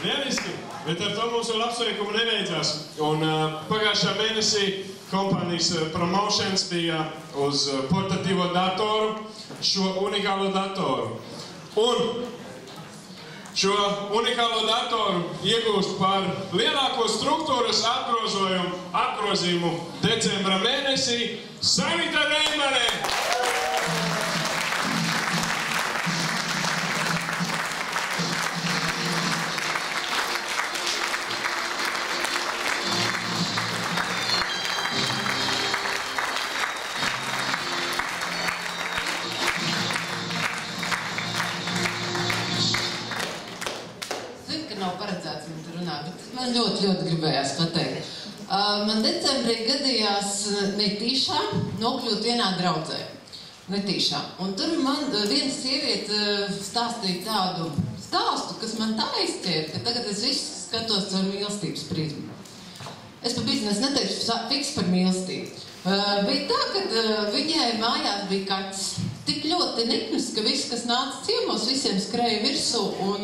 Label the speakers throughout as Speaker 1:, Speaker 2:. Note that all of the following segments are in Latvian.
Speaker 1: Lieliski, bet ar to mūsu labsveikumu nebeidzās. Un pagājušā mēnesī kompānijas promotions bija uz portatīvo datoru, šo unikālo datoru. Un šo unikālo datoru iegūst par lielāko struktūras apgrozījumu decembra mēnesī Sanita Reimane.
Speaker 2: Nav paredzēts man te runāt, bet man ļoti gribējās pateikt. Man decembrī gadījās netīšām nokļūt vienā draudzē. Netīšām. Un tur man viena sieviete stāstīja tādu stāstu, kas man tā aizķēra, ka tagad es visu skatos caur mīlestības prizmu. Es pa biznesu neteikšu fiks par mīlestību. Bija tā, ka viņai mājās bija kaķis. Tik ļoti niknis, ka viss, kas nāca ciemos, visiem skrēja virsū un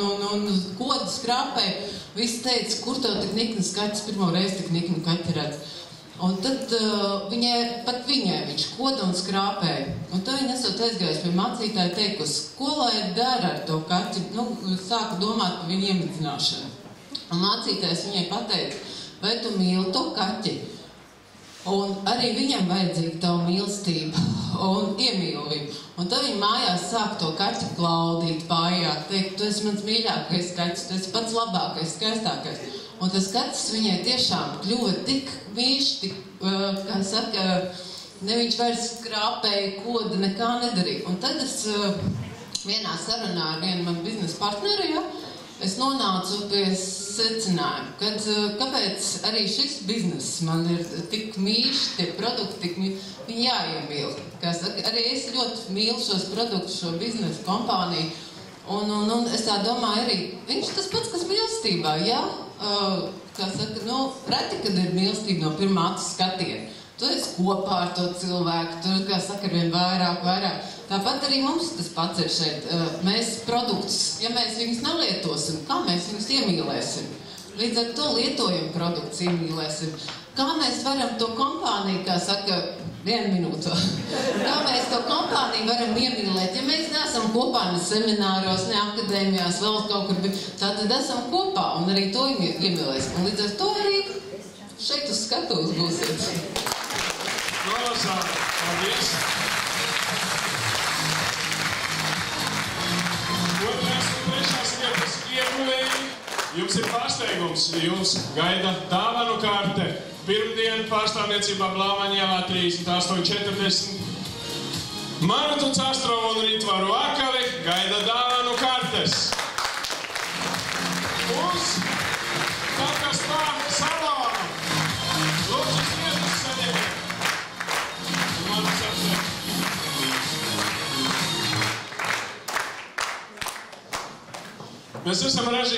Speaker 2: kodu skrāpēja. Visi teica, kur tev tik niknis kaķis, pirmo reizi tik nikni kaķi redz. Un tad viņai viņš koda un skrāpēja. Un tad viņa esot aizgājusi pie mācītāja teikusi, ko lai dara ar to kaķi. Sāka domāt par viņu iemidzināšanu. Un mācītājs viņai pateica, vai tu mīli to kaķi? Un arī viņam vajadzīga tavu mīlestību un iemīlību. Un tad viņa mājās sāk to kaķi klaudīt, pājāt, teikt, tu esi mans mīļākais kaķis, tu esi pats labākais, skaistākais. Un tas kaķis viņai tiešām kļuva tik mīļš, tik, kā saka, ne viņš vairs skrāpēja kodu, nekā nedarīja. Un tad es vienā sarunā ar vienu manu biznesa partneri, es nonācu pie secinājuma, kad kāpēc arī šis bizness man ir tik mīļš, tie produkti tik mīļš, viņi jāiemīl. Arī es ļoti mīlu šos produktus, šo biznesu kompāniju, un es tā domāju arī, viņš tas pats, kas mīlestībā, jā, kā saka, reti, kad ir mīlestība no pirmā acu skatiena. Tu esi kopā ar to cilvēku, tur, kā saka, arvien vairāk. Tāpat arī mums tas pats ir šeit. Mēs produktus, ja mēs viņus nelietosim, kā mēs viņus iemīlēsim? Līdz ar to lietojam produktus iemīlēsim. Kā mēs varam to kompāniju, kā saka, 1 minūte, kā mēs to kompāniju varam iemīlēt? Ja mēs neesam kopā ne semināros, ne akadēmijās, vēl kaut kur, tad esam kopā un arī to iemīlēsim. Un līdz ar to arī šeit uz skatuves būsiet.
Speaker 1: Nolasām, paldies! Otrais un trešās vietas ieguvēji. Jums ir pārsteigums, jums gaida dāvanu karte. Pirmdien pārstāvniecībā Blaumaņa ielā 3840. Marutu Castrovu un Ritvaru Akali gaida dāvanu kartes. Uz Takas Pā salonu. Lūdzu, sniedus saņemiet. Mēs esam ražīgi.